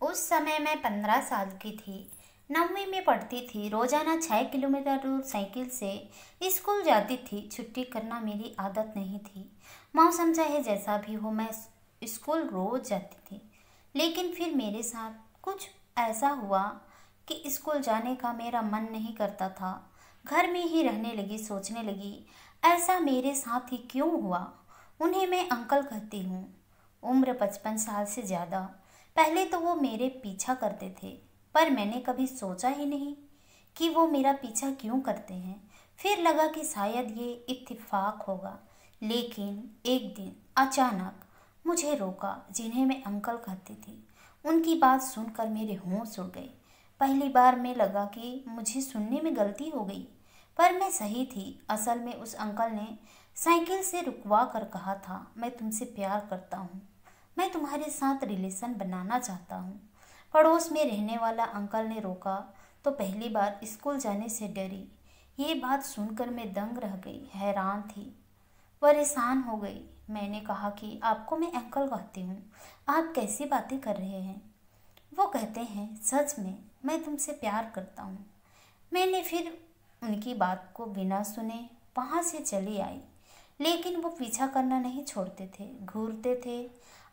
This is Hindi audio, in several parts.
उस समय मैं 15 साल की थी। 9वीं में पढ़ती थी। रोजाना 6 किलोमीटर दूर साइकिल से स्कूल जाती थी। छुट्टी करना मेरी आदत नहीं थी। मौसम चाहे जैसा भी हो, मैं स्कूल रोज जाती थी। लेकिन फिर मेरे साथ कुछ ऐसा हुआ कि स्कूल जाने का मेरा मन नहीं करता था। घर में ही रहने लगी। सोचने लगी, ऐसा मेरे साथ ही क्यों हुआ। उन्हें मैं अंकल कहती हूँ। उम्र 55 साल से ज़्यादा। पहले तो वो मेरे पीछा करते थे, पर मैंने कभी सोचा ही नहीं कि वो मेरा पीछा क्यों करते हैं। फिर लगा कि शायद ये इत्तेफाक होगा। लेकिन एक दिन अचानक मुझे रोका। जिन्हें मैं अंकल कहती थी, उनकी बात सुनकर मेरे होश उड़ गए। पहली बार में लगा कि मुझे सुनने में गलती हो गई, पर मैं सही थी। असल में उस अंकल ने साइकिल से रुकवा कर कहा था, मैं तुमसे प्यार करता हूँ, मैं तुम्हारे साथ रिलेशन बनाना चाहता हूँ। पड़ोस में रहने वाला अंकल ने रोका तो पहली बार स्कूल जाने से डरी। ये बात सुनकर मैं दंग रह गई, हैरान थी, परेशान हो गई। मैंने कहा कि आपको मैं अंकल कहती हूँ, आप कैसी बातें कर रहे हैं। वो कहते हैं, सच में मैं तुमसे प्यार करता हूँ। मैंने फिर उनकी बात को बिना सुने वहाँ से चली आई। लेकिन वो पीछा करना नहीं छोड़ते थे, घूरते थे।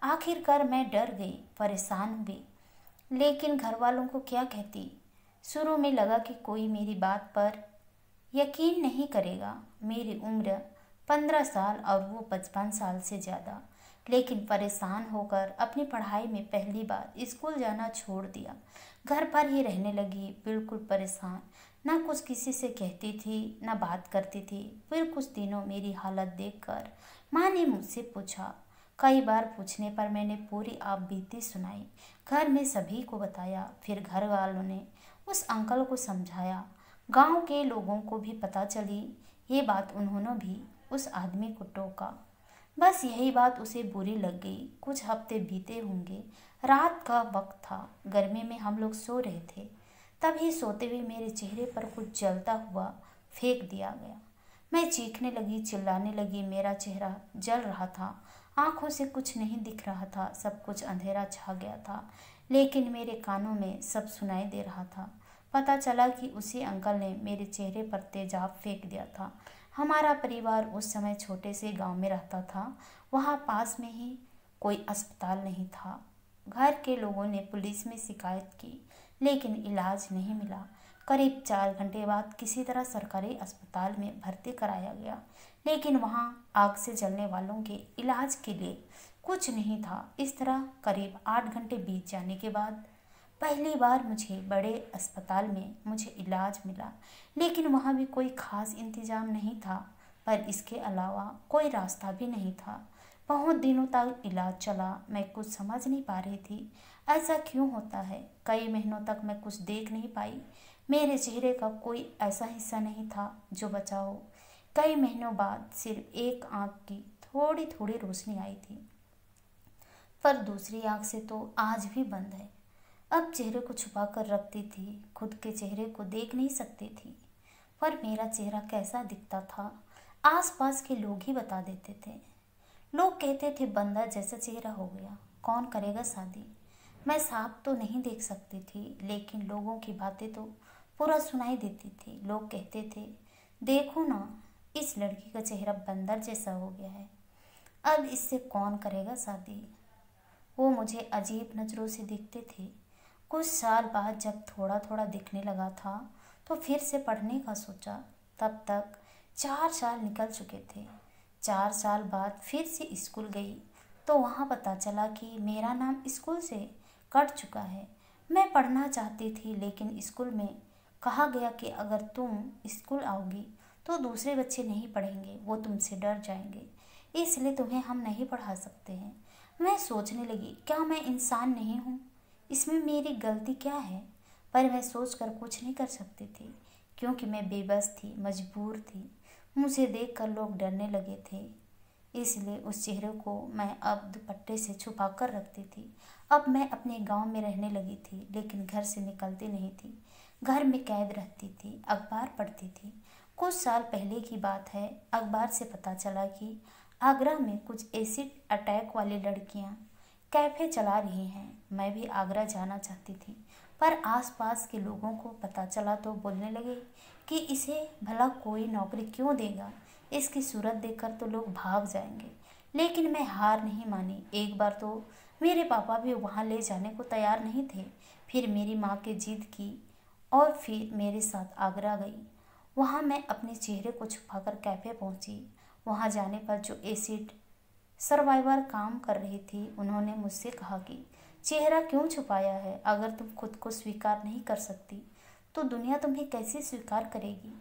आखिरकार मैं डर गई, परेशान हुई। लेकिन घर वालों को क्या कहती। शुरू में लगा कि कोई मेरी बात पर यकीन नहीं करेगा। मेरी उम्र 15 साल और वो 55 साल से ज़्यादा। लेकिन परेशान होकर अपनी पढ़ाई में पहली बार स्कूल जाना छोड़ दिया। घर पर ही रहने लगी, बिल्कुल परेशान। ना कुछ किसी से कहती थी, ना बात करती थी। फिर कुछ दिनों मेरी हालत देखकर माँ ने मुझसे पूछा। कई बार पूछने पर मैंने पूरी आप बीती सुनाई, घर में सभी को बताया। फिर घर वालों ने उस अंकल को समझाया। गांव के लोगों को भी पता चली ये बात। उन्होंने भी उस आदमी को टोका। बस यही बात उसे बुरी लग गई। कुछ हफ्ते बीते होंगे। रात का वक्त था, गर्मी में हम लोग सो रहे थे। तभी सोते हुए मेरे चेहरे पर कुछ जलता हुआ फेंक दिया गया। मैं चीखने लगी, चिल्लाने लगी। मेरा चेहरा जल रहा था, आंखों से कुछ नहीं दिख रहा था, सब कुछ अंधेरा छा गया था। लेकिन मेरे कानों में सब सुनाई दे रहा था। पता चला कि उसी अंकल ने मेरे चेहरे पर तेजाब फेंक दिया था। हमारा परिवार उस समय छोटे से गांव में रहता था। वहाँ पास में ही कोई अस्पताल नहीं था। घर के लोगों ने पुलिस में शिकायत की, लेकिन इलाज नहीं मिला। करीब 4 घंटे बाद किसी तरह सरकारी अस्पताल में भर्ती कराया गया, लेकिन वहाँ आग से जलने वालों के इलाज के लिए कुछ नहीं था। इस तरह करीब 8 घंटे बीत जाने के बाद पहली बार मुझे बड़े अस्पताल में मुझे इलाज मिला। लेकिन वहाँ भी कोई खास इंतज़ाम नहीं था, पर इसके अलावा कोई रास्ता भी नहीं था। बहुत दिनों तक इलाज चला। मैं कुछ समझ नहीं पा रही थी, ऐसा क्यों होता है। कई महीनों तक मैं कुछ देख नहीं पाई। मेरे चेहरे का कोई ऐसा हिस्सा नहीं था जो बचा हो। कई महीनों बाद सिर्फ एक आँख की थोड़ी थोड़ी रोशनी आई थी, पर दूसरी आँख से तो आज भी बंद है। अब चेहरे को छुपा कर रखती थी, खुद के चेहरे को देख नहीं सकती थी। पर मेरा चेहरा कैसा दिखता था, आसपास के लोग ही बता देते थे। लोग कहते थे बंदर जैसा चेहरा हो गया, कौन करेगा शादी। मैं साफ तो नहीं देख सकती थी, लेकिन लोगों की बातें तो पूरा सुनाई देती थी। लोग कहते थे, देखो ना, इस लड़की का चेहरा बंदर जैसा हो गया है, अब इससे कौन करेगा शादी। वो मुझे अजीब नज़रों से देखते थे। कुछ साल बाद जब थोड़ा थोड़ा दिखने लगा था, तो फिर से पढ़ने का सोचा। तब तक 4 साल निकल चुके थे। 4 साल बाद फिर से स्कूल गई, तो वहाँ पता चला कि मेरा नाम स्कूल से कट चुका है। मैं पढ़ना चाहती थी, लेकिन स्कूल में कहा गया कि अगर तुम स्कूल आओगी तो दूसरे बच्चे नहीं पढ़ेंगे, वो तुमसे डर जाएंगे, इसलिए तुम्हें हम नहीं पढ़ा सकते हैं। मैं सोचने लगी, क्या मैं इंसान नहीं हूँ, इसमें मेरी गलती क्या है। पर मैं सोचकर कुछ नहीं कर सकती थी, क्योंकि मैं बेबस थी, मजबूर थी। मुझे देखकर लोग डरने लगे थे, इसलिए उस चेहरे को मैं अब दुपट्टे से छुपा कर रखती थी। अब मैं अपने गांव में रहने लगी थी, लेकिन घर से निकलती नहीं थी। घर में कैद रहती थी, अखबार पढ़ती थी। कुछ साल पहले की बात है, अखबार से पता चला कि आगरा में कुछ एसिड अटैक वाली लड़कियां कैफ़े चला रही हैं। मैं भी आगरा जाना चाहती थी, पर आसपास के लोगों को पता चला तो बोलने लगे कि इसे भला कोई नौकरी क्यों देगा, इसकी सूरत देखकर तो लोग भाग जाएंगे। लेकिन मैं हार नहीं मानी। एक बार तो मेरे पापा भी वहाँ ले जाने को तैयार नहीं थे। फिर मेरी माँ की जिद की और फिर मेरे साथ आगरा गई। वहाँ मैं अपने चेहरे को छुपाकर कैफ़े पहुँची। वहाँ जाने पर जो एसिड सर्वाइवर काम कर रही थी, उन्होंने मुझसे कहा कि चेहरा क्यों छुपाया है? अगर तुम खुद को स्वीकार नहीं कर सकती तो दुनिया तुम्हें कैसे स्वीकार करेगी?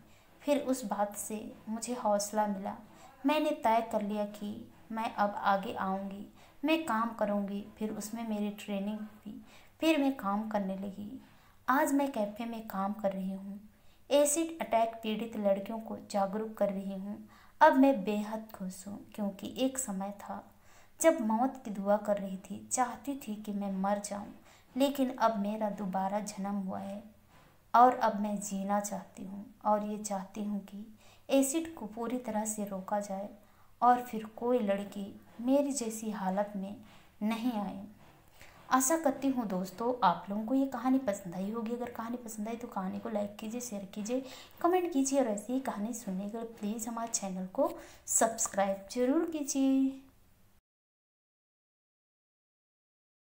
फिर उस बात से मुझे हौसला मिला। मैंने तय कर लिया कि मैं अब आगे आऊँगी, मैं काम करूँगी। फिर उसमें मेरी ट्रेनिंग हुई, फिर मैं काम करने लगी। आज मैं कैफ़े में काम कर रही हूँ, एसिड अटैक पीड़ित लड़कियों को जागरूक कर रही हूँ। अब मैं बेहद खुश हूँ, क्योंकि एक समय था जब मौत की दुआ कर रही थी, चाहती थी कि मैं मर जाऊँ, लेकिन अब मेरा दोबारा जन्म हुआ है और अब मैं जीना चाहती हूँ। और ये चाहती हूँ कि एसिड को पूरी तरह से रोका जाए और फिर कोई लड़की मेरी जैसी हालत में नहीं आए। आशा करती हूँ दोस्तों आप लोगों को ये कहानी पसंद आई होगी। अगर कहानी पसंद आई तो कहानी को लाइक कीजिए, शेयर कीजिए, कमेंट कीजिए और ऐसी ही कहानी सुनने के लिए प्लीज़ हमारे चैनल को सब्सक्राइब जरूर कीजिए।